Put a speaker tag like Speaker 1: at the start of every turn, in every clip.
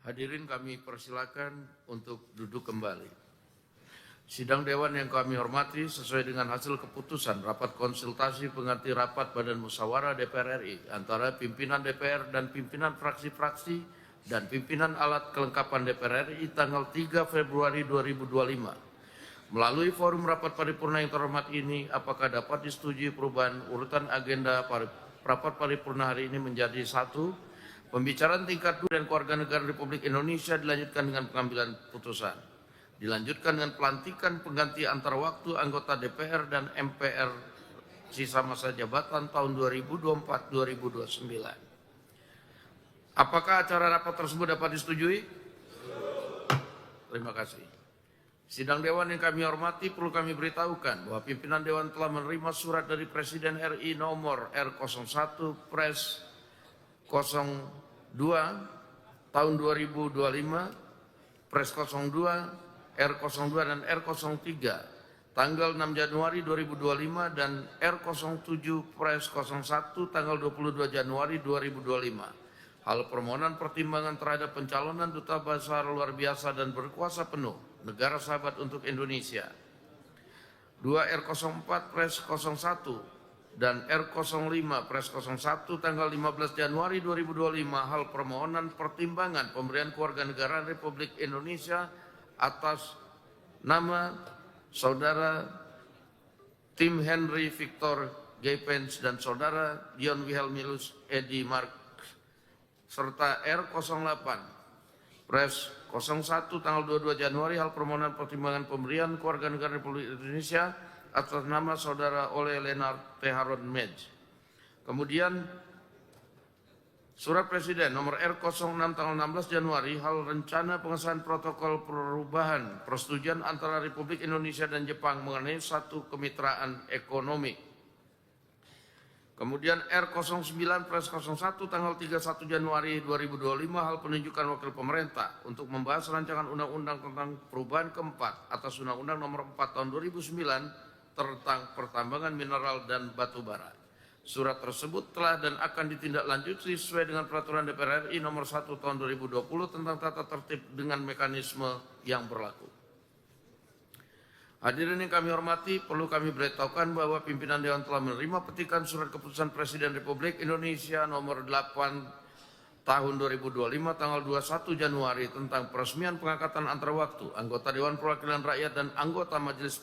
Speaker 1: Hadirin kami persilakan untuk duduk kembali. Sidang Dewan yang kami hormati, sesuai dengan hasil keputusan rapat konsultasi pengganti rapat Badan Musyawarah DPR RI antara pimpinan DPR dan pimpinan fraksi-fraksi dan pimpinan alat kelengkapan DPR RI tanggal 3 Februari 2025. Melalui forum rapat paripurna yang terhormat ini, apakah dapat disetujui perubahan urutan agenda rapat paripurna hari ini menjadi 1. Pembicaraan tingkat 2 dan Kewarganegaraan Republik Indonesia dilanjutkan dengan pengambilan putusan. Dilanjutkan dengan pelantikan pengganti antar waktu anggota DPR dan MPR sisa masa jabatan tahun 2024-2029. Apakah acara rapat tersebut dapat disetujui? Terima kasih. Sidang Dewan yang kami hormati, perlu kami beritahukan bahwa pimpinan Dewan telah menerima surat dari Presiden RI nomor R01 Pres 02 tahun 2025, Pres 02, R02 dan R03 tanggal 6 Januari 2025 dan R07 Pres 01 tanggal 22 Januari 2025. Hal permohonan pertimbangan terhadap pencalonan Duta Besar luar biasa dan berkuasa penuh Negara Sahabat untuk Indonesia. 2 R04 Pres 01 dan R05 Pres 01 tanggal 15 Januari 2025 hal permohonan pertimbangan pemberian kewarganegaraan Republik Indonesia atas nama Saudara Tim Henry Victor Gepens dan Saudara Dion Wilhelminus Edi Mark serta R08 Pres 01 tanggal 22 Januari hal permohonan pertimbangan pemberian kewarganegaraan Republik Indonesia atas nama Saudara Ole Leonard T. Haron Mej. Kemudian Surat Presiden nomor R06 tanggal 16 Januari hal rencana pengesahan protokol perubahan persetujuan antara Republik Indonesia dan Jepang mengenai satu kemitraan ekonomi. Kemudian R09 Pres 01 tanggal 31 Januari 2025 hal penunjukan wakil pemerintah untuk membahas rancangan undang-undang tentang perubahan keempat atas Undang-Undang nomor 4 tahun 2009 tentang pertambangan mineral dan batu bara. Surat tersebut telah dan akan ditindaklanjuti sesuai dengan peraturan DPR RI nomor 1 tahun 2020 tentang tata tertib dengan mekanisme yang berlaku. Hadirin yang kami hormati, perlu kami beritahukan bahwa pimpinan Dewan telah menerima petikan surat keputusan Presiden Republik Indonesia nomor 8 tahun 2025 tanggal 21 Januari tentang peresmian pengangkatan antar waktu anggota Dewan Perwakilan Rakyat dan anggota Majelis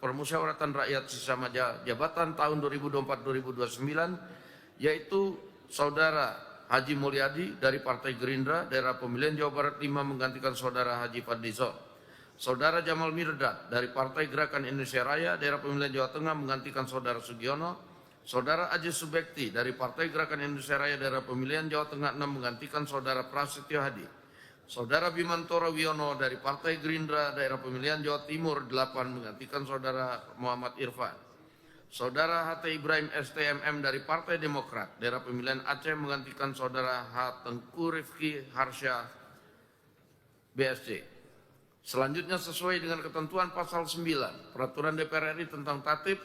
Speaker 1: Permusyawaratan Rakyat sisa masa jabatan tahun 2024-2029, yaitu Saudara Haji Mulyadi dari Partai Gerindra daerah pemilihan Jawa Barat 5 menggantikan Saudara Haji Fadlizon. Saudara Jamal Mirdad dari Partai Gerakan Indonesia Raya daerah pemilihan Jawa Tengah menggantikan Saudara Sugiono. Saudara Aziz Subekti dari Partai Gerakan Indonesia Raya daerah pemilihan Jawa Tengah 6 menggantikan Saudara Prasetyo Hadi. Saudara Bimantoro Wiono dari Partai Gerindra daerah pemilihan Jawa Timur 8 menggantikan Saudara Muhammad Irfan. Saudara HT Ibrahim STMM dari Partai Demokrat daerah pemilihan Aceh menggantikan Saudara H. Tengku Rifki Harsha BSC. Selanjutnya sesuai dengan ketentuan pasal 9 Peraturan DPR RI tentang tatip.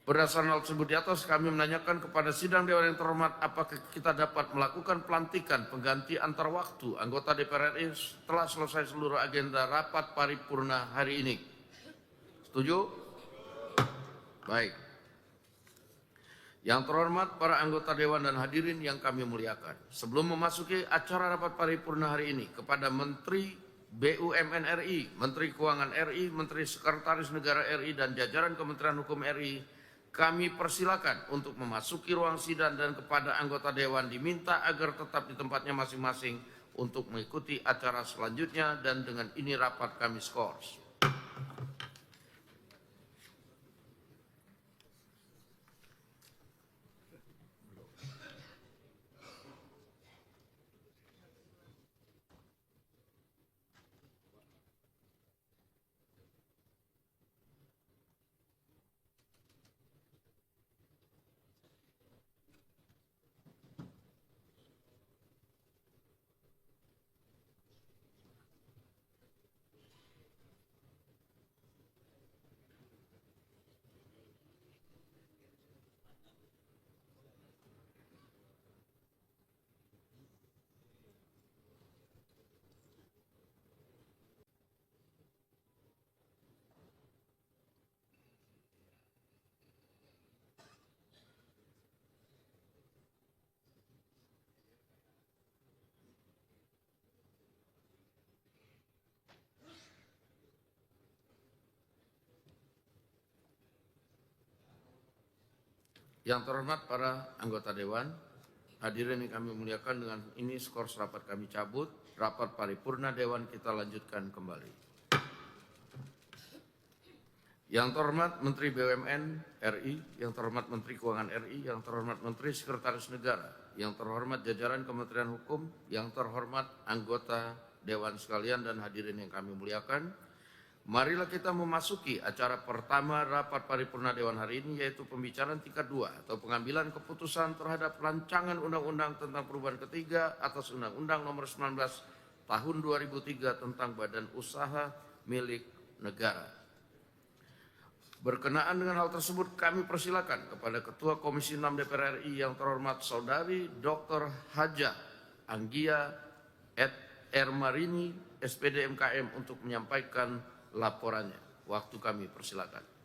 Speaker 1: Berdasarkan hal tersebut di atas, kami menanyakan kepada sidang Dewan yang terhormat apakah kita dapat melakukan pelantikan pengganti antar waktu anggota DPR RI setelah selesai seluruh agenda rapat paripurna hari ini. Setuju? Baik. Yang terhormat para anggota Dewan dan hadirin yang kami muliakan. Sebelum memasuki acara rapat paripurna hari ini, kepada Menteri BUMN RI, Menteri Keuangan RI, Menteri Sekretaris Negara RI dan jajaran Kementerian Hukum RI, kami persilakan untuk memasuki ruang sidang dan kepada anggota Dewan diminta agar tetap di tempatnya masing-masing untuk mengikuti acara selanjutnya dan dengan ini rapat kami skors. Yang terhormat para anggota Dewan, hadirin yang kami muliakan, dengan ini skor rapat kami cabut. Rapat paripurna Dewan kita lanjutkan kembali. Yang terhormat Menteri BUMN RI, yang terhormat Menteri Keuangan RI, yang terhormat Menteri Sekretaris Negara, yang terhormat jajaran Kementerian Hukum, yang terhormat anggota Dewan sekalian dan hadirin yang kami muliakan, marilah kita memasuki acara pertama rapat paripurna Dewan hari ini, yaitu pembicaraan tingkat 2 atau pengambilan keputusan terhadap rancangan undang-undang tentang perubahan ketiga atas Undang-Undang Nomor 19 Tahun 2003 tentang Badan Usaha Milik Negara. Berkenaan dengan hal tersebut, kami persilakan kepada Ketua Komisi 6 DPR RI yang terhormat Saudari Dr. Hajah Anggia R. Marini, SPD MKM, untuk menyampaikan laporannya. Waktu kami persilakan.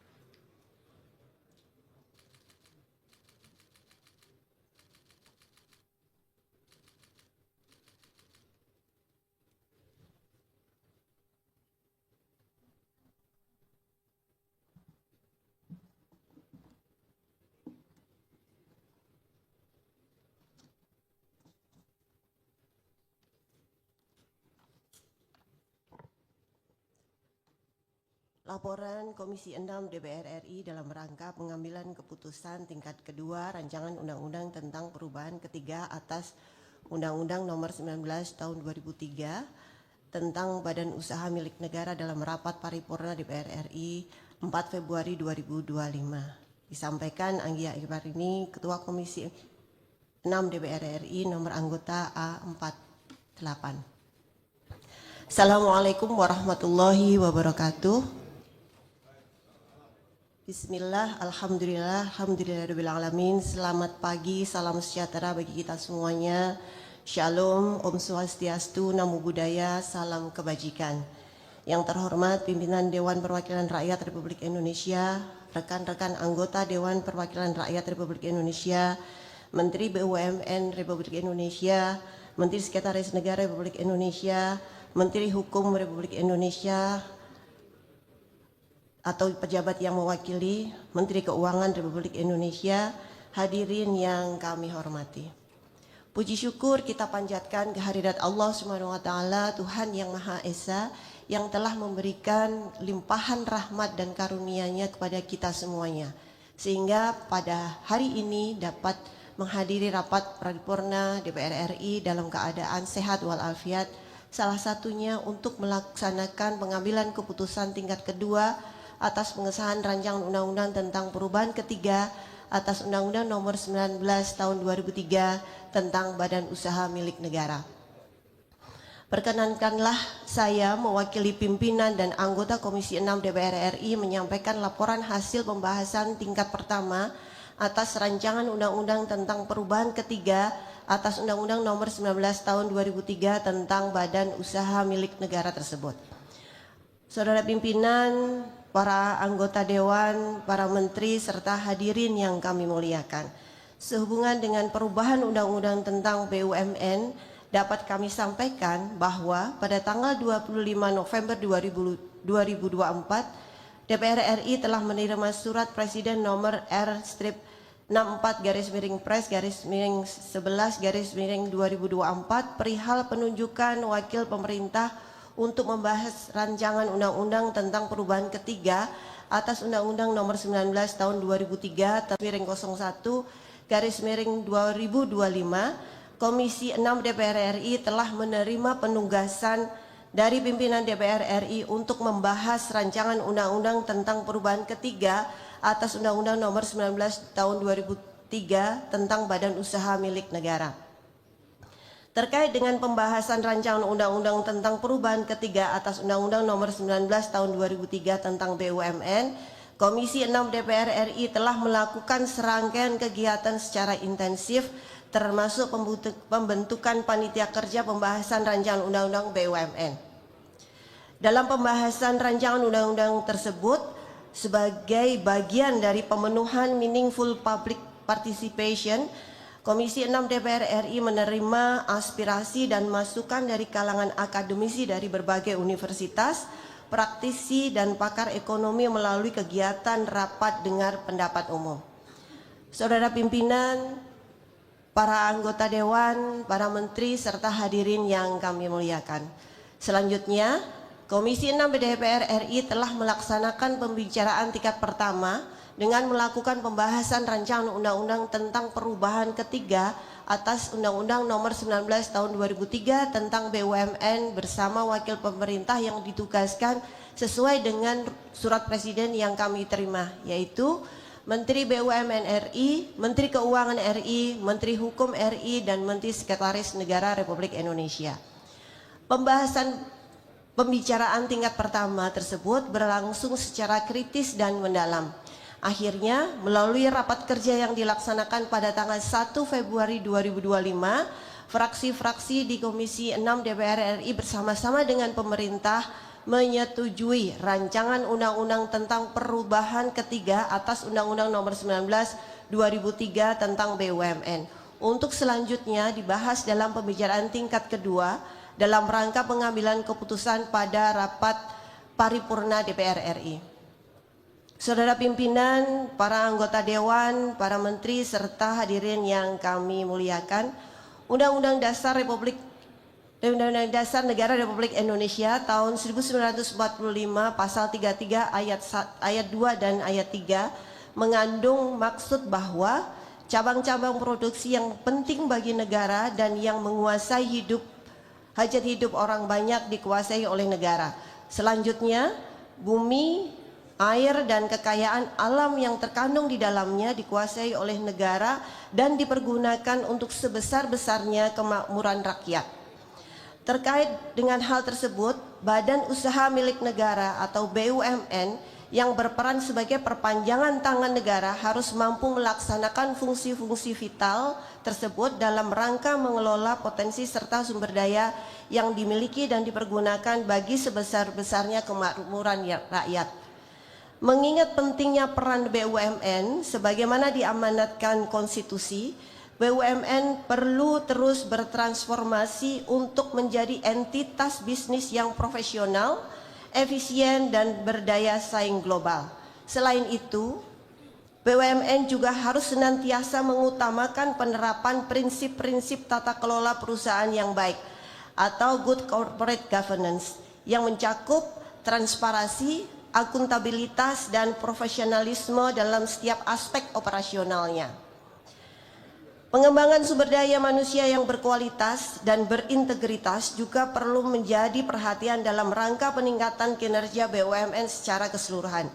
Speaker 2: Laporan Komisi 6 DPR RI dalam rangka pengambilan keputusan tingkat kedua rancangan undang-undang tentang perubahan ketiga atas Undang-Undang Nomor 19 Tahun 2003 tentang Badan Usaha Milik Negara dalam rapat paripurna DPR RI 4 Februari 2025. Disampaikan Anggia Marini, Ketua Komisi 6 DPR RI, nomor anggota A48. Assalamualaikum warahmatullahi wabarakatuh. Bismillah, alhamdulillah, alhamdulillahirrahmanirrahim. Selamat pagi, salam sejahtera bagi kita semuanya. Shalom, Om Swastiastu, Namo Buddhaya, salam kebajikan. Yang terhormat pimpinan Dewan Perwakilan Rakyat Republik Indonesia, rekan-rekan anggota Dewan Perwakilan Rakyat Republik Indonesia, Menteri BUMN Republik Indonesia, Menteri Sekretaris Negara Republik Indonesia, Menteri Hukum Republik Indonesia, atau pejabat yang mewakili, Menteri Keuangan Republik Indonesia, hadirin yang kami hormati. Puji syukur kita panjatkan kehadirat Allah Subhanahu wa taala, Tuhan yang Maha Esa, yang telah memberikan limpahan rahmat dan karunia-Nya kepada kita semuanya, sehingga pada hari ini dapat menghadiri rapat paripurna DPR RI dalam keadaan sehat walafiat, salah satunya untuk melaksanakan pengambilan keputusan tingkat kedua atas pengesahan rancangan undang-undang tentang perubahan ketiga atas Undang-Undang Nomor 19 Tahun 2003 tentang Badan Usaha Milik Negara. Perkenankanlah saya mewakili pimpinan dan anggota Komisi 6 DPR RI menyampaikan laporan hasil pembahasan tingkat pertama atas rancangan undang-undang tentang perubahan ketiga atas Undang-Undang Nomor 19 Tahun 2003 tentang Badan Usaha Milik Negara tersebut. Saudara pimpinan, para anggota Dewan, para menteri, serta hadirin yang kami muliakan. Sehubungan dengan perubahan undang-undang tentang BUMN, dapat kami sampaikan bahwa pada tanggal 25 November 2024, DPR RI telah menerima surat Presiden nomor R-64-11-11-2024 perihal penunjukan wakil pemerintah untuk membahas rancangan undang-undang tentang perubahan ketiga atas Undang-Undang Nomor 19 Tahun 2003 /01/2025, Komisi 6 DPR RI telah menerima penugasan dari pimpinan DPR RI untuk membahas rancangan undang-undang tentang perubahan ketiga atas Undang-Undang Nomor 19 Tahun 2003 tentang Badan Usaha Milik Negara. Terkait dengan pembahasan rancangan undang-undang tentang perubahan ketiga atas Undang-Undang Nomor 19 Tahun 2003 tentang BUMN, Komisi 6 DPR RI telah melakukan serangkaian kegiatan secara intensif, termasuk pembentukan panitia kerja pembahasan rancangan undang-undang BUMN. Dalam pembahasan rancangan undang-undang tersebut, sebagai bagian dari pemenuhan meaningful public participation, Komisi 6 DPR RI menerima aspirasi dan masukan dari kalangan akademisi dari berbagai universitas, praktisi, dan pakar ekonomi melalui kegiatan rapat dengar pendapat umum. Saudara pimpinan, para anggota Dewan, para menteri, serta hadirin yang kami muliakan. Selanjutnya, Komisi 6 DPR RI telah melaksanakan pembicaraan tingkat pertama dengan melakukan pembahasan rancangan undang-undang tentang perubahan ketiga atas Undang-Undang Nomor 19 Tahun 2003 tentang BUMN bersama wakil pemerintah yang ditugaskan sesuai dengan surat Presiden yang kami terima, yaitu Menteri BUMN RI, Menteri Keuangan RI, Menteri Hukum RI, dan Menteri Sekretaris Negara Republik Indonesia. Pembicaraan tingkat pertama tersebut berlangsung secara kritis dan mendalam. Akhirnya, melalui rapat kerja yang dilaksanakan pada tanggal 1 Februari 2025, fraksi-fraksi di Komisi 6 DPR RI bersama-sama dengan pemerintah menyetujui rancangan undang-undang tentang perubahan ketiga atas Undang-Undang Nomor 19 2003 tentang BUMN untuk selanjutnya dibahas dalam pembicaraan tingkat kedua dalam rangka pengambilan keputusan pada rapat paripurna DPR RI. Saudara pimpinan, para anggota Dewan, para menteri, serta hadirin yang kami muliakan, Undang-Undang Dasar Negara Republik Indonesia tahun 1945 pasal 33 ayat 2 dan ayat 3 mengandung maksud bahwa cabang-cabang produksi yang penting bagi negara dan yang menguasai hajat hidup orang banyak dikuasai oleh negara. Selanjutnya, bumi, air, dan kekayaan alam yang terkandung di dalamnya dikuasai oleh negara dan dipergunakan untuk sebesar-besarnya kemakmuran rakyat. Terkait dengan hal tersebut, Badan Usaha Milik Negara atau BUMN yang berperan sebagai perpanjangan tangan negara harus mampu melaksanakan fungsi-fungsi vital tersebut dalam rangka mengelola potensi serta sumber daya yang dimiliki dan dipergunakan bagi sebesar-besarnya kemakmuran rakyat. Mengingat pentingnya peran BUMN sebagaimana diamanatkan konstitusi, BUMN perlu terus bertransformasi untuk menjadi entitas bisnis yang profesional, efisien, dan berdaya saing global. Selain itu, BUMN juga harus senantiasa mengutamakan penerapan prinsip-prinsip tata kelola perusahaan yang baik atau good corporate governance yang mencakup transparansi, akuntabilitas, dan profesionalisme dalam setiap aspek operasionalnya. Pengembangan sumber daya manusia yang berkualitas dan berintegritas juga perlu menjadi perhatian dalam rangka peningkatan kinerja BUMN secara keseluruhan.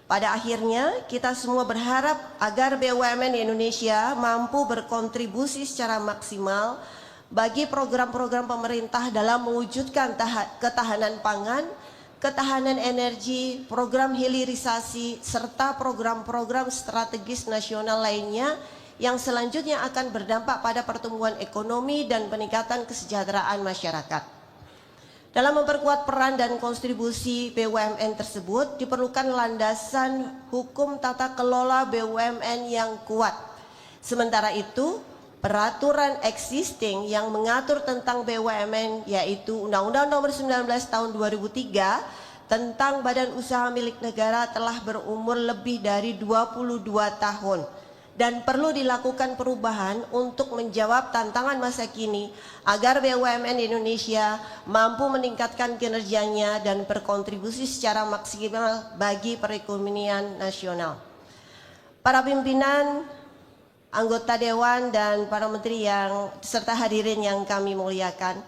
Speaker 2: Pada akhirnya, kita semua berharap agar BUMN di Indonesia mampu berkontribusi secara maksimal bagi program-program pemerintah dalam mewujudkan ketahanan pangan, ketahanan energi, program hilirisasi, serta program-program strategis nasional lainnya yang selanjutnya akan berdampak pada pertumbuhan ekonomi dan peningkatan kesejahteraan masyarakat. Dalam memperkuat peran dan kontribusi BUMN tersebut diperlukan landasan hukum tata kelola BUMN yang kuat. Sementara itu, peraturan existing yang mengatur tentang BUMN yaitu Undang-Undang Nomor 19 Tahun 2003 tentang Badan Usaha Milik Negara telah berumur lebih dari 22 tahun dan perlu dilakukan perubahan untuk menjawab tantangan masa kini agar BUMN di Indonesia mampu meningkatkan kinerjanya dan berkontribusi secara maksimal bagi perekonomian nasional. Para pimpinan, anggota Dewan, dan para menteri yang serta hadirin yang kami muliakan,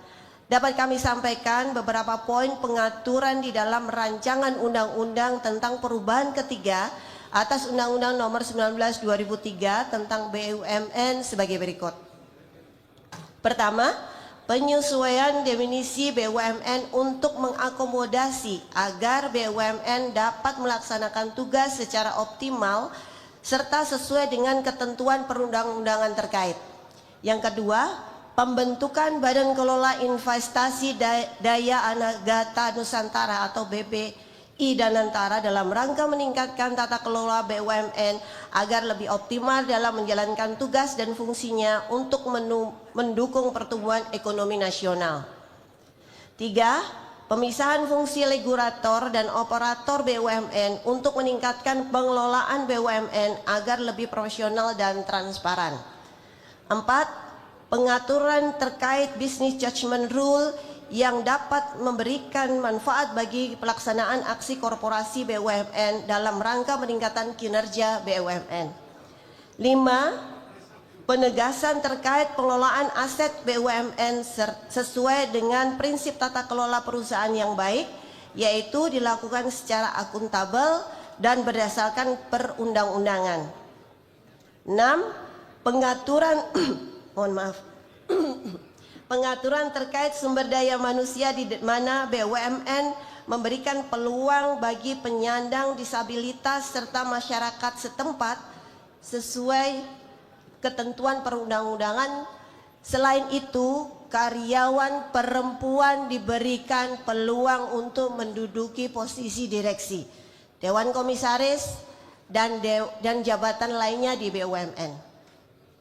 Speaker 2: dapat kami sampaikan beberapa poin pengaturan di dalam rancangan undang-undang tentang perubahan ketiga atas Undang-Undang Nomor 19 2003 tentang BUMN sebagai berikut. Pertama, penyesuaian definisi BUMN untuk mengakomodasi agar BUMN dapat melaksanakan tugas secara optimal serta sesuai dengan ketentuan perundang-undangan terkait. Yang kedua, pembentukan Badan Kelola Investasi Daya Anagata Nusantara atau BPI Danantara dalam rangka meningkatkan tata kelola BUMN agar lebih optimal dalam menjalankan tugas dan fungsinya untuk mendukung pertumbuhan ekonomi nasional. 3. pemisahan fungsi regulator dan operator BUMN untuk meningkatkan pengelolaan BUMN agar lebih profesional dan transparan. 4. Pengaturan terkait business judgment rule yang dapat memberikan manfaat bagi pelaksanaan aksi korporasi BUMN dalam rangka peningkatan kinerja BUMN. 5. Penegasan terkait pengelolaan aset BUMN sesuai dengan prinsip tata kelola perusahaan yang baik, yaitu dilakukan secara akuntabel dan berdasarkan perundang-undangan. 6. Pengaturan pengaturan terkait sumber daya manusia di mana BUMN memberikan peluang bagi penyandang disabilitas serta masyarakat setempat sesuai ketentuan perundang-undangan. Selain itu, karyawan perempuan diberikan peluang untuk menduduki posisi direksi, dewan komisaris, dan jabatan lainnya di BUMN.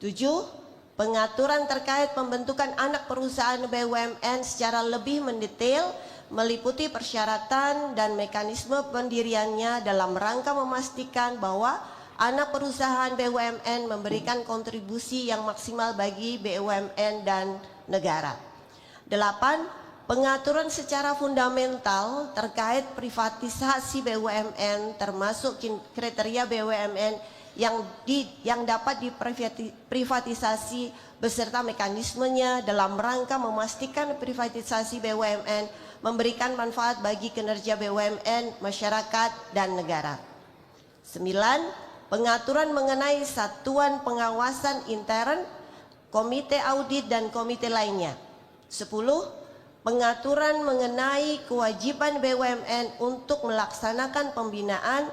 Speaker 2: 7. Pengaturan terkait pembentukan anak perusahaan BUMN secara lebih mendetail meliputi persyaratan dan mekanisme pendiriannya dalam rangka memastikan bahwa anak perusahaan BUMN memberikan kontribusi yang maksimal bagi BUMN dan negara. 8. Pengaturan secara fundamental terkait privatisasi BUMN termasuk kriteria BUMN yang dapat diprivatisasi beserta mekanismenya dalam rangka memastikan privatisasi BUMN memberikan manfaat bagi kinerja BUMN, masyarakat, dan negara. 9. Pengaturan mengenai satuan pengawasan intern, komite audit, dan komite lainnya. 10. Pengaturan mengenai kewajiban BUMN untuk melaksanakan pembinaan,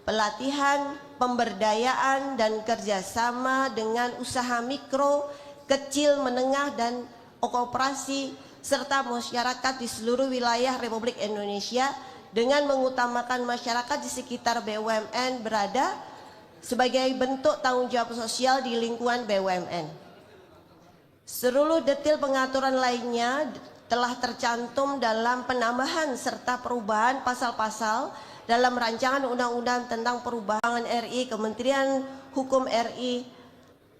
Speaker 2: pelatihan, pemberdayaan, dan kerjasama dengan usaha mikro, kecil, menengah, dan koperasi serta masyarakat di seluruh wilayah Republik Indonesia dengan mengutamakan masyarakat di sekitar BUMN berada sebagai bentuk tanggung jawab sosial di lingkungan BUMN. Seluruh detail pengaturan lainnya telah tercantum dalam penambahan serta perubahan pasal-pasal dalam rancangan undang-undang tentang perubahan RI, Kementerian Hukum RI,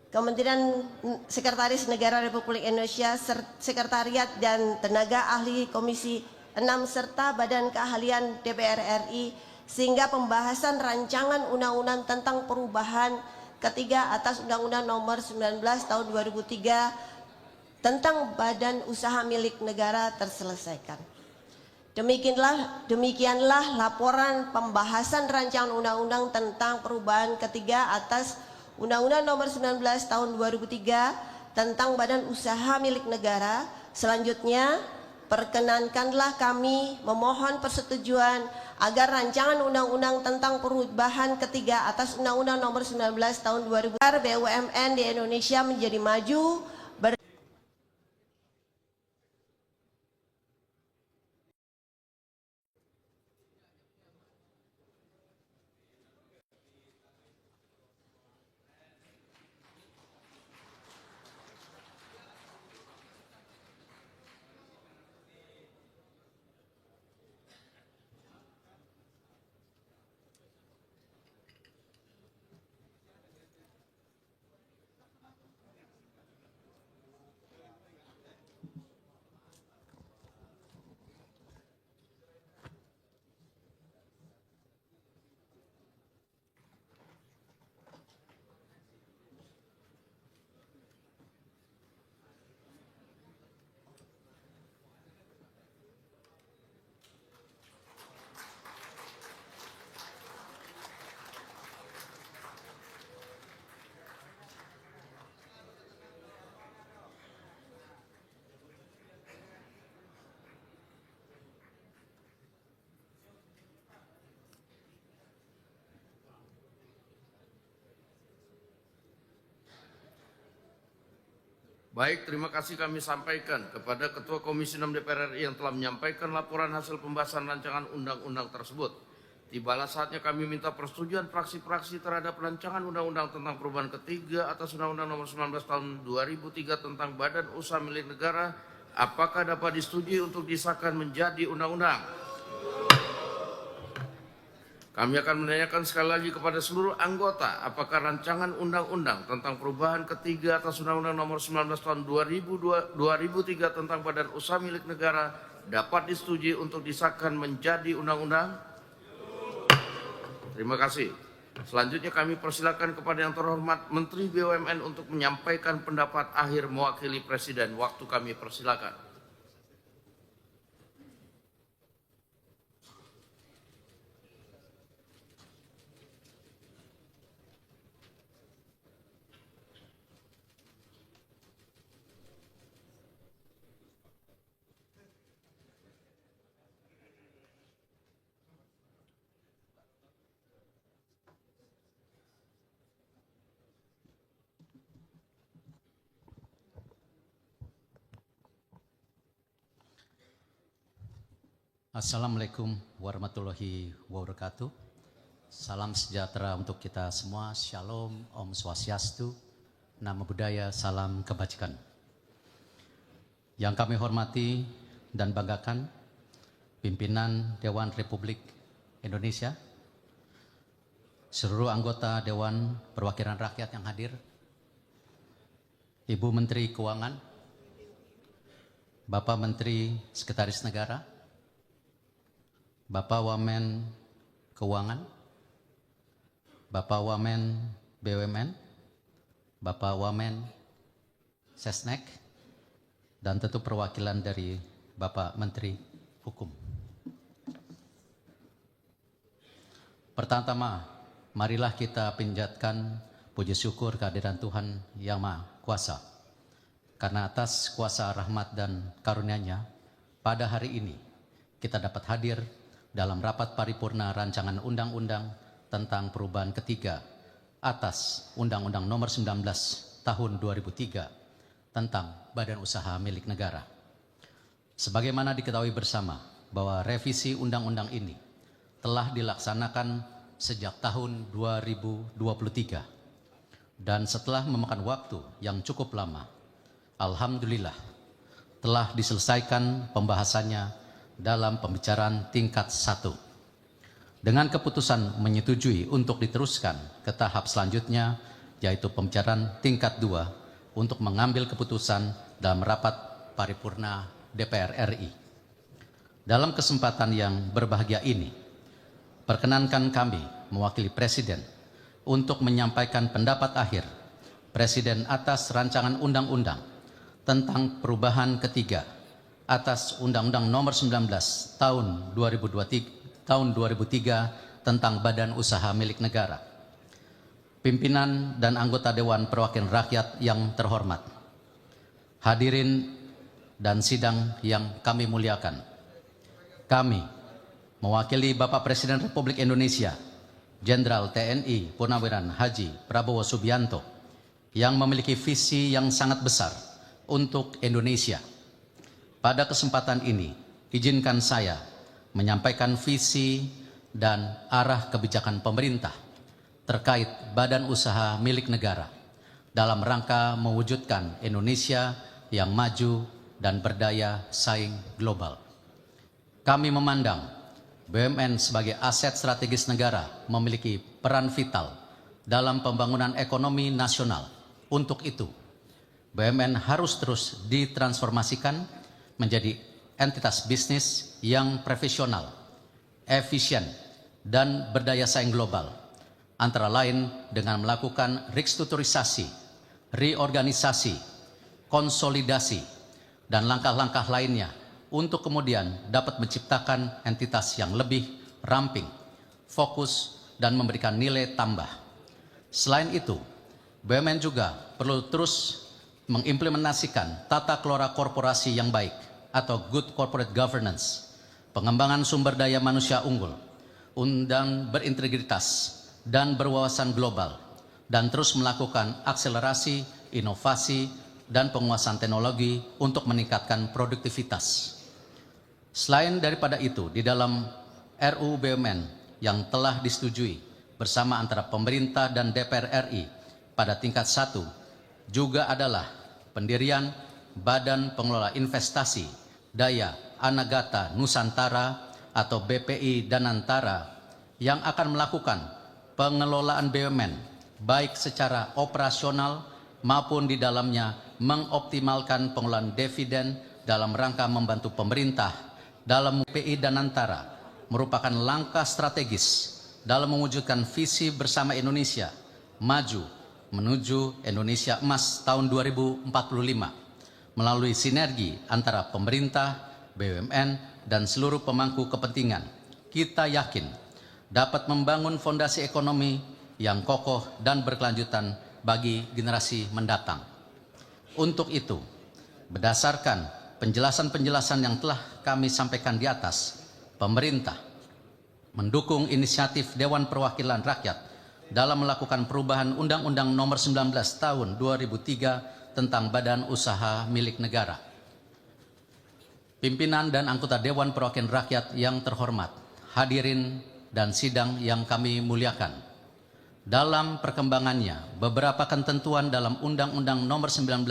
Speaker 2: Kementerian Sekretaris Negara Republik Indonesia, Sekretariat dan Tenaga Ahli Komisi 6 serta Badan Keahlian DPR RI, sehingga pembahasan rancangan undang-undang tentang perubahan ketiga atas Undang-Undang Nomor 19 Tahun 2003 tentang Badan Usaha Milik Negara terselesaikan. Demikianlah laporan pembahasan rancangan undang-undang tentang perubahan ketiga atas Undang-Undang Nomor 19 Tahun 2003 tentang Badan Usaha Milik Negara. Selanjutnya, perkenankanlah kami memohon persetujuan agar rancangan undang-undang tentang perubahan ketiga atas Undang-Undang Nomor 19 Tahun 2000 BUMN di Indonesia menjadi maju.
Speaker 1: Baik, terima kasih kami sampaikan kepada Ketua Komisi 6 DPR RI yang telah menyampaikan laporan hasil pembahasan rancangan undang-undang tersebut. Tibalah saatnya kami minta persetujuan fraksi-fraksi terhadap rancangan undang-undang tentang perubahan ketiga atas Undang-Undang Nomor 19 Tahun 2003 tentang Badan Usaha Milik Negara Apakah dapat disetujui untuk disahkan menjadi undang-undang? Kami akan menanyakan sekali lagi kepada seluruh anggota, apakah rancangan undang-undang tentang perubahan ketiga atas Undang-Undang Nomor 19 Tahun 2003 tentang Badan Usaha Milik Negara dapat disetujui untuk disahkan menjadi undang-undang? Terima kasih. Selanjutnya kami persilakan kepada yang terhormat Menteri BUMN untuk menyampaikan pendapat akhir mewakili Presiden. Waktu kami persilakan.
Speaker 3: Assalamualaikum warahmatullahi wabarakatuh. Salam sejahtera untuk kita semua. Shalom, Om Swastiastu, Namo Buddhaya, salam kebajikan. Yang kami hormati dan banggakan, pimpinan Dewan Republik Indonesia, seluruh anggota Dewan Perwakilan Rakyat yang hadir, Ibu Menteri Keuangan, Bapak Menteri Sekretaris Negara, Bapak Wamen Keuangan, Bapak Wamen BUMN, Bapak Wamen Sesnek, dan tentu perwakilan dari Bapak Menteri Hukum. Pertama-tama, marilah kita panjatkan puji syukur kehadiran Tuhan Yang Maha Kuasa. Karena atas kuasa rahmat dan karunia-Nya, pada hari ini kita dapat hadir dalam rapat paripurna rancangan undang-undang tentang perubahan ketiga atas Undang-Undang Nomor 19 Tahun 2003 tentang Badan Usaha Milik Negara. Sebagaimana diketahui bersama bahwa revisi undang-undang ini telah dilaksanakan sejak tahun 2023 dan setelah memakan waktu yang cukup lama, alhamdulillah telah diselesaikan pembahasannya dalam pembicaraan tingkat 1 dengan keputusan menyetujui untuk diteruskan ke tahap selanjutnya, yaitu pembicaraan tingkat 2 untuk mengambil keputusan dalam rapat paripurna DPR RI. Dalam kesempatan yang berbahagia ini, perkenankan kami mewakili Presiden untuk menyampaikan pendapat akhir Presiden atas rancangan undang-undang tentang perubahan ketiga atas Undang-Undang Nomor 19 Tahun 2003 tentang Badan Usaha Milik Negara. Pimpinan dan anggota Dewan Perwakilan Rakyat yang terhormat, hadirin dan sidang yang kami muliakan. Kami mewakili Bapak Presiden Republik Indonesia, Jenderal TNI Purnawirawan Haji Prabowo Subianto, yang memiliki visi yang sangat besar untuk Indonesia. Pada kesempatan ini, izinkan saya menyampaikan visi dan arah kebijakan pemerintah terkait Badan Usaha Milik Negara dalam rangka mewujudkan Indonesia yang maju dan berdaya saing global. Kami memandang BUMN sebagai aset strategis negara memiliki peran vital dalam pembangunan ekonomi nasional. Untuk itu, BUMN harus terus ditransformasikan menjadi entitas bisnis yang profesional, efisien, dan berdaya saing global, antara lain dengan melakukan restrukturisasi, reorganisasi, konsolidasi, dan langkah-langkah lainnya untuk kemudian dapat menciptakan entitas yang lebih ramping, fokus, dan memberikan nilai tambah. Selain itu, BUMN juga perlu terus mengimplementasikan tata kelola korporasi yang baik atau good corporate governance, pengembangan sumber daya manusia unggul, undang berintegritas dan berwawasan global, dan terus melakukan akselerasi, inovasi, dan penguasaan teknologi untuk meningkatkan produktivitas. Selain daripada itu, di dalam RUU BUMN yang telah disetujui bersama antara pemerintah dan DPR RI pada tingkat 1 juga adalah pendirian Badan Pengelola Investasi Daya Anagata Nusantara atau BPI Danantara yang akan melakukan pengelolaan BUMN baik secara operasional maupun di dalamnya mengoptimalkan pengelolaan dividen dalam rangka membantu pemerintah dalam BPI Danantara merupakan langkah strategis dalam mewujudkan visi bersama Indonesia maju menuju Indonesia Emas tahun 2045 melalui sinergi antara pemerintah, BUMN, dan seluruh pemangku kepentingan. Kita yakin dapat membangun fondasi ekonomi yang kokoh dan berkelanjutan bagi generasi mendatang. Untuk itu, berdasarkan penjelasan-penjelasan yang telah kami sampaikan di atas, pemerintah mendukung inisiatif Dewan Perwakilan Rakyat dalam melakukan perubahan Undang-Undang Nomor 19 Tahun 2003 tentang Badan Usaha Milik Negara. Pimpinan dan anggota Dewan Perwakilan Rakyat yang terhormat, hadirin dan sidang yang kami muliakan. Dalam perkembangannya, beberapa ketentuan dalam Undang-Undang Nomor 19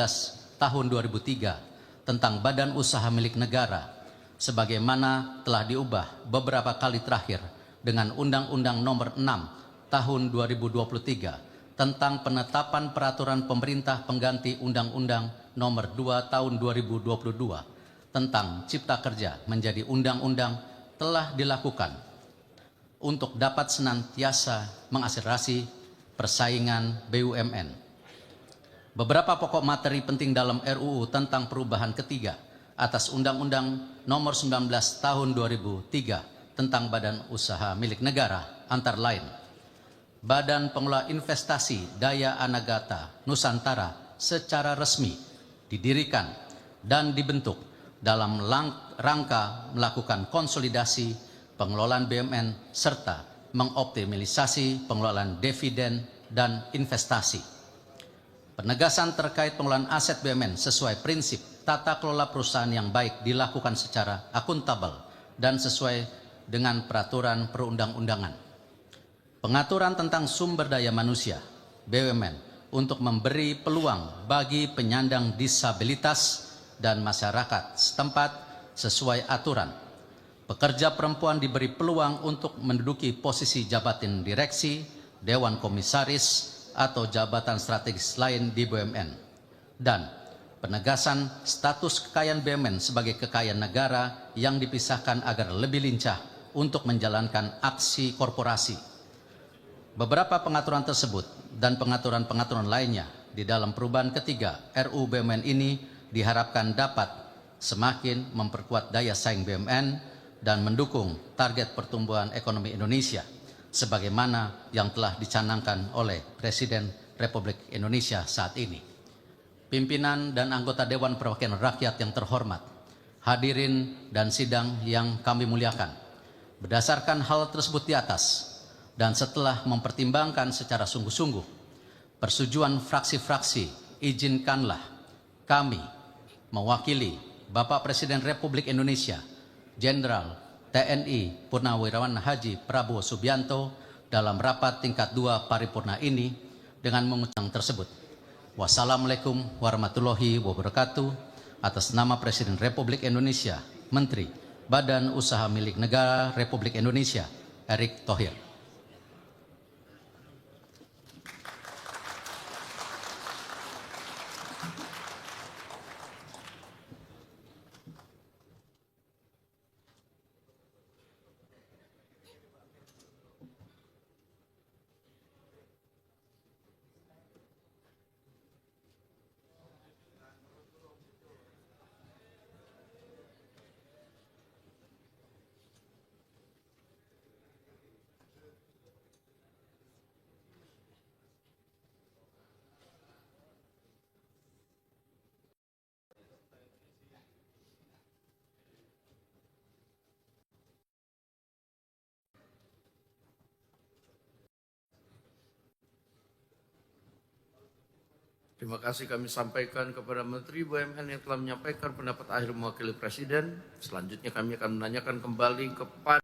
Speaker 3: Tahun 2003 tentang Badan Usaha Milik Negara sebagaimana telah diubah beberapa kali terakhir dengan Undang-Undang Nomor 6 Tahun 2023 tentang penetapan peraturan pemerintah pengganti Undang-Undang Nomor 2 Tahun 2022 tentang Cipta Kerja menjadi undang-undang telah dilakukan untuk dapat senantiasa mengakselerasi persaingan BUMN. Beberapa pokok materi penting dalam RUU tentang perubahan ketiga atas Undang-Undang Nomor 19 Tahun 2003 tentang Badan Usaha Milik Negara antara lain Badan Pengelola Investasi Daya Anagata Nusantara secara resmi didirikan dan dibentuk dalam rangka melakukan konsolidasi pengelolaan BUMN serta mengoptimalisasi pengelolaan dividen dan investasi. Penegasan terkait pengelolaan aset BUMN sesuai prinsip tata kelola perusahaan yang baik dilakukan secara akuntabel dan sesuai dengan peraturan perundang-undangan. Pengaturan tentang sumber daya manusia BUMN untuk memberi peluang bagi penyandang disabilitas dan masyarakat setempat sesuai aturan. Pekerja perempuan diberi peluang untuk menduduki posisi jabatan direksi, dewan komisaris, atau jabatan strategis lain di BUMN. Dan penegasan status kekayaan BUMN sebagai kekayaan negara yang dipisahkan agar lebih lincah untuk menjalankan aksi korporasi. Beberapa pengaturan tersebut dan pengaturan-pengaturan lainnya di dalam perubahan ketiga RUU BUMN ini diharapkan dapat semakin memperkuat daya saing BUMN dan mendukung target pertumbuhan ekonomi Indonesia sebagaimana yang telah dicanangkan oleh Presiden Republik Indonesia saat ini. Pimpinan dan anggota Dewan Perwakilan Rakyat yang terhormat, hadirin dan sidang yang kami muliakan. Berdasarkan hal tersebut di atas, dan setelah mempertimbangkan secara sungguh-sungguh persetujuan fraksi-fraksi, izinkanlah kami mewakili Bapak Presiden Republik Indonesia, Jenderal TNI Purnawirawan Haji Prabowo Subianto dalam rapat tingkat 2 paripurna ini dengan mengucapkan tersebut. Wassalamualaikum warahmatullahi wabarakatuh. Atas nama Presiden Republik Indonesia, Menteri Badan Usaha Milik Negara Republik Indonesia, Erick Thohir.
Speaker 1: Terima kasih kami sampaikan kepada Menteri BUMN yang telah menyampaikan pendapat akhir mewakili Presiden. Selanjutnya kami akan menanyakan kembali kepada